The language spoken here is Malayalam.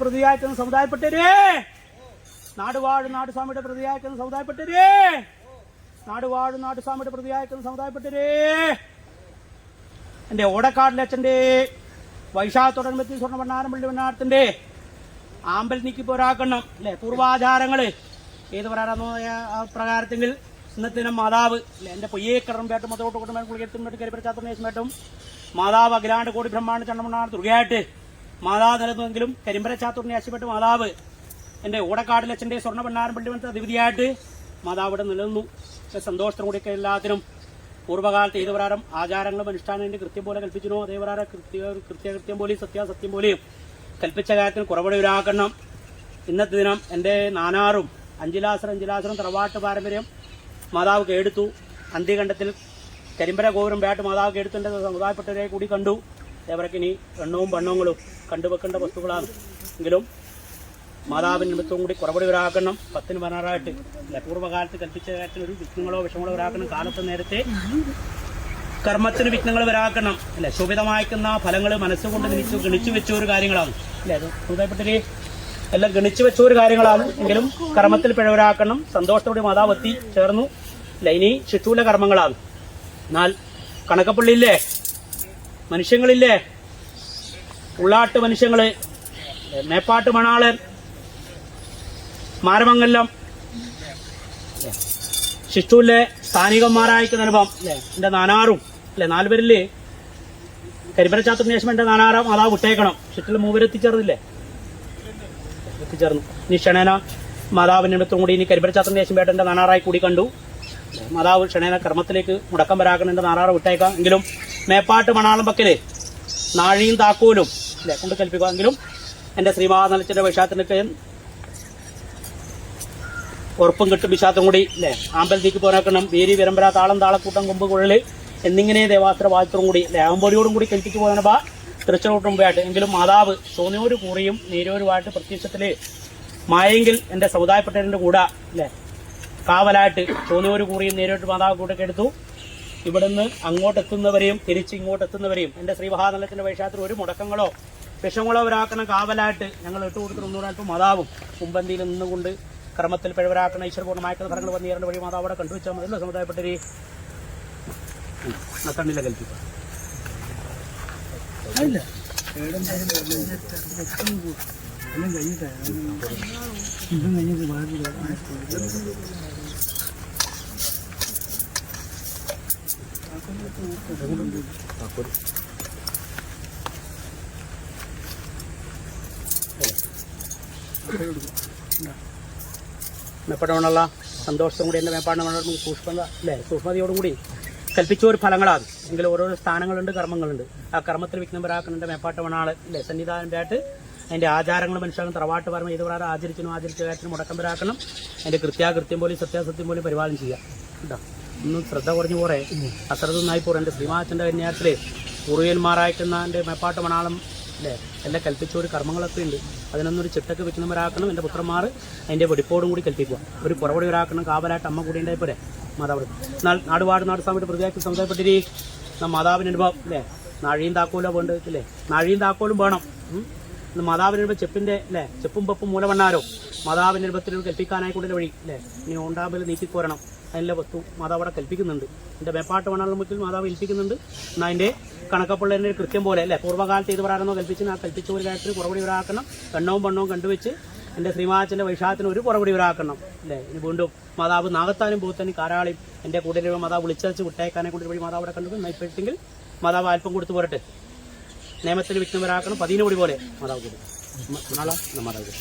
പ്രതിയായിരിക്കുന്ന സമുദായപ്പെട്ടവരെ, നാടുവാഴും നാടുസ്വാമിയുടെ പ്രതിയായിരിക്കുന്ന സമുദായപ്പെട്ടവരെ, നാടുവാഴും നാടുസ്വാമിയുടെ പ്രതിയായിരിക്കുന്ന സമുദായപ്പെട്ടവരെ, എന്റെ ഓടക്കാടിലച്ഛന്റെ വൈശാഖത്തോടനുബന്ധിച്ച് സ്വർണ്ണ പള്ളി വണ്ണാരത്തിന്റെ ആമ്പൽ നീക്കി പോരാക്കണം അല്ലെ പൂർവാചാരങ്ങള് ഏത് പറയാനോ പ്രകാരത്തെങ്കിൽ ഇന്നത്തെ ദിനം മാതാവ് അല്ലെ എന്റെ പൊയ്യേക്കറും പേട്ടും മതോട്ട് കുടുംബം കുളിക്കത്തും കരിമ്പരച്ചാത്തും മാതാവ് അഖിലാണ്ട് കോടി ബ്രഹ്മാണ്ട് ചണ്ടമണ്ണാണ് ദുർഗയായിട്ട് മാതാവ് നിലനിന്നെങ്കിലും കരിമ്പരച്ചാത്തൂറിനെ ആശയപ്പെട്ട് മാതാവ് എന്റെ ഓടക്കാടിലച്ഛന്റെ സ്വർണ്ണ പള്ളി വന്ന അധിപതിയായിട്ട് മാതാവ് ഇവിടെ നിലനിന്നു. സന്തോഷത്തോടു കൂടിയൊക്കെ എല്ലാത്തിനും പൂർവ്വകാലത്ത് ഏത് പ്രകാരം ആചാരങ്ങളും അനുഷ്ഠാനത്തിന്റെ കൃത്യം പോലെ കൽപ്പിച്ചിരുന്നു അതേ പ്രകാരം കൃത്യം പോലെയും സത്യാസത്യം പോലെയും കൽപ്പിച്ച കാര്യത്തിന് കുറവടിവരാക്കണം. ഇന്നത്തെ ദിനം എന്റെ നാനാറും അഞ്ചിലാസനം തറവാട്ട് പാരമ്പര്യം മാതാവ് കേടുത്തു. അന്ത്യകണ്ഠത്തിൽ കരിമ്പര ഗോപുരം വേട്ട് മാതാവ് കേടുത്തു എന്റെ സമുദായപ്പെട്ടവരെ കൂടി കണ്ടു. അതേവരക്ക് ഇനി എണ്ണവും ബണ്ണങ്ങളും കണ്ടുവെക്കേണ്ട വസ്തുക്കളാണ്. എങ്കിലും മാതാവിന് നിമിത്തവും കൂടി കുറവടിവരാക്കണം. 10-16 അല്ലെ പൂർവ്വകാലത്ത് കൽപ്പിച്ച കാര്യത്തിന് ഒരു വിഘ്നങ്ങളോ വിഷമങ്ങളോ വരാക്കണം. കാലത്ത് നേരത്തെ കർമ്മത്തിന് വിഘ്നങ്ങൾ വരാക്കണം അല്ലെ ശോഭിതമായിരിക്കുന്ന ഫലങ്ങൾ മനസ്സുകൊണ്ട് ഗണിച്ചു വെച്ച ഒരു കാര്യങ്ങളാണ് അല്ലെ അത് സമുദായപ്പെട്ടവരെ എല്ലാം ഗണിച്ചു വെച്ച ഒരു കാര്യങ്ങളാണ്. എങ്കിലും കർമ്മത്തിൽ പിഴവരാക്കണം. സന്തോഷത്തോടെ മാതാവ് എത്തി ചേർന്നു അല്ലെ ഇനി ശിശൂല കർമ്മങ്ങളാണ്. എന്നാൽ കണക്കപ്പള്ളിയില്ലേ മനുഷ്യങ്ങളില്ലേ ഉള്ളാട്ട് മനുഷ്യങ്ങള് മേപ്പാട്ട് മണാളൻ മാരമംഗലം ശിശുവിലെ സ്ഥാനികന്മാരായിരിക്കുന്ന അനുഭവം അല്ലെ എന്റെ നാനാറും അല്ലെ 4 പേരില് കരിമ്പരച്ചാത്തത്തിന് ശേഷം എന്റെ നാനാറാം മാതാവ് വിട്ടേക്കണം. ശിശുവിൽ 3 പേര് എത്തിച്ചേർന്നില്ലേ എത്തിച്ചേർന്നു. ഇനി ക്ഷണേന മാതാവിന്റെ അടുത്തും കൂടി ഇനി കരിമ്പരച്ചാത്തത്തിന് ശേഷം വേട്ട എന്റെ നാനാറായി കൂടി കണ്ടു. മാതാവ് ക്ഷണേന കർമ്മത്തിലേക്ക് മുടക്കം വരാക്കണം. എന്റെ നാനാറ് വിട്ടേക്കാം. എങ്കിലും മേപ്പാട്ട് മണാളം പക്കല് നാഴിയും താക്കോലും അല്ലെ കൊണ്ട് കൽപ്പിക്കുക. എങ്കിലും എന്റെ ശ്രീമഹാനലച്ചന്റെ വൈശാഖത്തിനൊക്കെ ഉറപ്പും കിട്ടും വിശാത്തും കൂടി അല്ലെ ആമ്പലത്തേക്ക് പോരാക്കണം. വേരി വിരമ്പര താളം താളക്കൂട്ടം കൊമ്പ് കുഴല് എന്നിങ്ങനെ ദേവാസ്ത്ര വാചത്തോടും കൂടി അല്ലെ ആമ്പൊലിയോടും കൂടി കൽപ്പിച്ചു പോകാനപ്പാ തൃച്ചോട്ട് മുമ്പായിട്ട്. എങ്കിലും മാതാവ് സോനിയോര് കൂറിയും നീരോരുമായിട്ട് പ്രത്യക്ഷത്തില് മായെങ്കിൽ എന്റെ സമുദായപ്പെട്ടവരുടെ കൂടെ അല്ലെ കാവലായിട്ട് സോനിയോര് കൂറിയും നീരോട്ട് മാതാവ് കൂട്ടൊക്കെ എടുത്തു. ഇവിടുന്ന് അങ്ങോട്ടെത്തുന്നവരെയും തിരിച്ച് ഇങ്ങോട്ടെത്തുന്നവരെയും എന്റെ ശ്രീമഹാനലത്തിന്റെ വൈശാഖത്തിൽ ഒരു മുടക്കങ്ങളോ വിഷങ്ങളോ ഒരാക്കണം കാവലായിട്ട് ഞങ്ങൾ ഇട്ടുകൊടുക്കുന്ന 100 മാതാവും മുമ്പന്തിയിൽ നിന്നുകൊണ്ട് കർമ്മത്തിൽ പിഴവരാക്കുന്ന ഈശ്വരപൂർണ്ണമായിട്ടുള്ള ഫലങ്ങൾ വന്നേറേണ്ട വഴി മാതാവ് അവിടെ കണ്ടുവച്ചാൽ മതിയല്ലോ സമുദായപ്പെട്ടവരെ നത്തണ്ണില്ല കൽപ്പിക്കുക. മേപ്പാടുള്ള സന്തോഷത്തും കൂടി എന്റെ മേപ്പാടിന് സൂക്ഷ്മത അല്ലെ സൂക്ഷ്മതയോടും കൂടി കൽപ്പിച്ച ഒരു ഫലങ്ങളാണ്. എങ്കിലും ഓരോരോ സ്ഥാനങ്ങളുണ്ട് കർമ്മങ്ങളുണ്ട്. ആ കർമ്മത്തിൽ വിഘ്നം വരാക്കുന്നുണ്ട് മേപ്പാട്ട് മണാള് അല്ലെ സന്നിധാനമായിട്ട് അതിന്റെ ആചാരങ്ങൾ മനസ്സിലാക്കണം. തറവാട്ട് പരമ ഏത് പ്രകാരം ആചരിച്ച കാര്യത്തിന് മുടക്കം വരാക്കണം. അതിന്റെ കൃത്യാകൃത്യം പോലും സത്യാസത്യം പോലും പരിപാലനം ചെയ്യാം കേട്ടോ. ഒന്നും ശ്രദ്ധ കുറഞ്ഞു പോറേ അശ്രദ്ധനായി പോറേ. എന്റെ ശ്രീമാച്ചന്റെ കന്യാത്തില് പൂർവ്വന്മാരായിരിക്കുന്ന എന്റെ മേപ്പാട്ട് മണാളം അല്ലെ എല്ലാം കൽപ്പിച്ച ഒരു കർമ്മങ്ങളൊക്കെ ഉണ്ട്. അതിനൊന്നൊരു ചിട്ടക്ക് വെക്കുന്നവരാക്കണം. എന്റെ പുത്രന്മാർ അതിന്റെ വെടിപ്പോടും കൂടി കൽപ്പിക്കുക. ഒരു പുറപടി ഒരാക്കണം. കാവലായിട്ട് അമ്മ കൂടി ഉണ്ടായിപ്പോലെ മാതാവ്. എന്നാൽ നാടുവാട് നാടുസ്വാമിയുടെ പ്രതിയാക്കി സമുദായപ്പെട്ടിരി മാതാവിന് അനുഭവം അല്ലെ നാഴിയും താക്കോലോ വേണ്ടത് അല്ലെ നാഴിയും താക്കോലും വേണം. മാതാവിന് ചെപ്പിന്റെ അല്ലെ ചെപ്പും പപ്പും മൂലവണ്ണാരോ മാതാവിന്റെ രൂപത്തിൽ കൽപ്പിക്കാനായി കൊണ്ടിന്റെ വഴി അല്ലെ ഇനി ഓണ്ടാമ്പൽ നീക്കിക്കോരണം. അതിന്റെ വസ്തു മാതാവ് അവിടെ കൽപ്പിക്കുന്നുണ്ട്. എന്റെ മേപ്പാട്ട് മണാളമുക്കിൽ മാതാവ് ഏൽപ്പിക്കുന്നുണ്ട്. എന്നാൽ അതിന്റെ കണക്കപ്പുള്ളതിന്റെ കൃത്യം പോലെ അല്ലെ പൂർവ്വകാലത്ത് ഏത് പറയാനോ കൽപ്പിച്ച് ആ കൽപ്പിച്ച ഒരു കാര്യത്തിന് പുറപടി ഒരാക്കണം. എണ്ണവും പണ്ണവും കണ്ടുവെച്ച് എന്റെ ശ്രീമാച്ചന്റെ വൈശാഖത്തിന് ഒരു പുറപടി ഒരാക്കണം അല്ലെ. ഇനി വീണ്ടും മാതാവ് നാഗത്താനും പൂത്താനും കാരാളിയും എന്റെ കൂടെ മാതാവ് വിളിച്ചു വിട്ടേക്കാനെ കൊണ്ട് വഴി മാതാവ് അവിടെ കണ്ടു നയിപ്പെട്ടിങ്കിൽ മാതാവ് അല്പം കൊടുത്തു പോരട്ടെ. നിയമത്തിന് വിഘ്നം വരാക്കണം. 10 കൂടി പോലെ മാതാവ് മാതാവ്